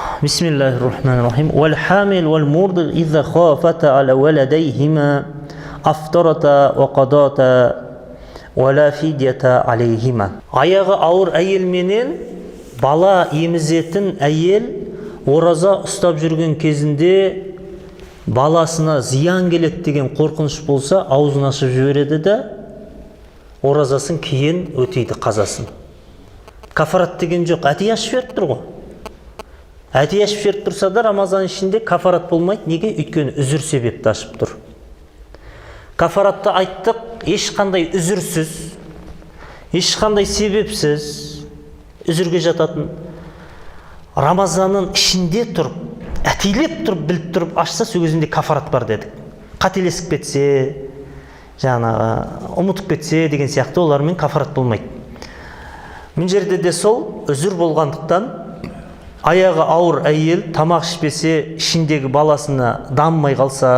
بسم الله الرحمن الرحيم والحامل والمرضع إذا خافتا على ولديهما أفطرتا وقضاتا ولا فدية عليهما. Аяғы ауыр әйел менен бала емізетін әйел ораза ұстап жүрген кезінде баласына зиян келеді деген қорқыныш болса, аузын ашып жібереді де оразасын кейін өтейді, қазасын. Кафарат деген жоқ, әдейі ашып жіберіп тұр ғой. Әдейі ашып жіберіп тұрса да Рамазан ішінде кафарат болмайды. Неге? Өйткені үзір себепті ашып тұр. Кафаратты айттық, ешқандай үзірсіз, ешқандай себепсіз үзірге жататын. Рамазанның ішінде тұрып, әтейлеп тұрып, біліп тұрып ашса, сол кезінде кафарат бар дедік. Қателесіп кетсе, ұмытып кетсе деген сияқты олармен кафарат болмайды. Мен жерде де сол үзір болғандықтан аяғы ауыр әйел тамақ ішпесе, ішіндегі баласына даммай қалса,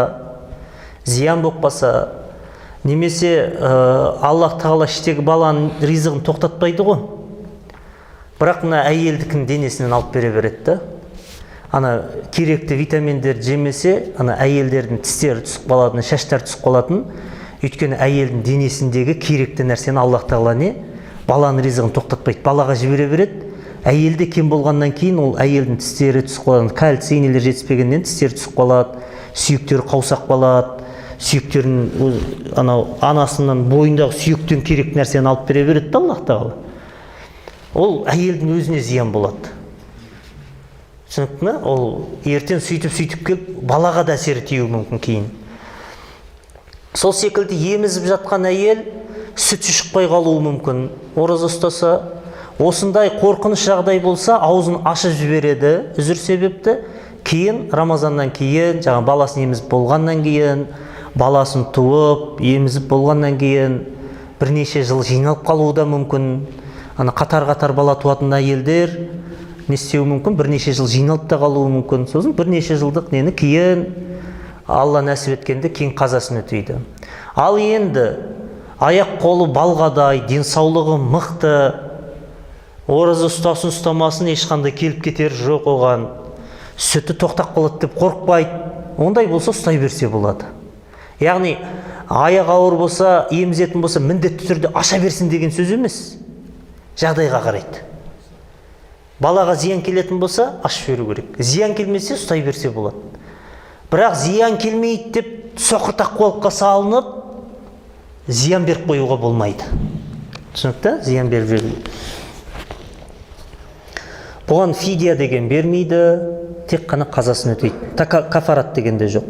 зиян боқпаса, немесе Аллах тағала іштегі баланың ризығын тоқтатпайды ғой. Бірақ мына әйелдікін денесінен алып бере береді. Ана керекті витаминдер жемесе, ана әйелдердің тістері түсіп қалатын, шаштары түсіп қалатын. Өйткені әйелдің денесіндегі керекті нәрсені Аллах тағала баланың ризығын тоқтатпайды. Балаға жібере береді. Әйелде кем болғаннан кейін ол әйелдің тістері түсіп қалады, кальций инелер жетіспегеннен тістері түсіп қалады, сүйектері қаусап қалады, сүйектерін анасынан бойындағы сүйектен керек нәрсені алып бере береді Аллах тағала. Ол әйелдің өзіне зиян болады. Түсінікті ме? Ол ертең сөйтіп келіп балаға да әсері тиюі мүмкін кейін. Сол секілді емізіп жатқан әйел сүт шықпай қалуы мүмкін. Ораза ұстаса, осындай қорқыныш жағдай болса, аузын ашып жібереді, үзір себепті. Кейін Рамазаннан кейін, баласын емізіп болғаннан кейін, баласын туып, емізіп болғаннан кейін бірнеше жыл жиналып қалуы да мүмкін. Қатар-қатар бала туатын әйелдер не істеуі мүмкін? Бірнеше жыл жиналып та қалуы мүмкін. Сосын бірнеше жылдық нені кейін Алла нәсіп еткенде кейін қазасын өтейді. Ал енді аяқ қолы балғадай, денсаулығы мықты, ораза ұстасын ұстамасын ешқандай келіп кетер жоқ оған, сүті тоқтап қалады деп қорықпайды, ондай болса ұстай берсе болады. Яғни аяқ ауыр болса, емізетін болса, міндетті түрде аша берсін деген сөз емес, жағдайға қарайды. Балаға зиян келетін болса, ашып беру керек. Зиян келмесе, ұстай берсе болады. Бірақ зиян келмейді деп соқыр тақуалыққа салынып, зиян беріп қоюға болмайды. Түсінікті? Зиян беріп жібермейді. Бұған фидия деген бермейді, тек қана қазасын өтейді. Кафарат деген де жоқ.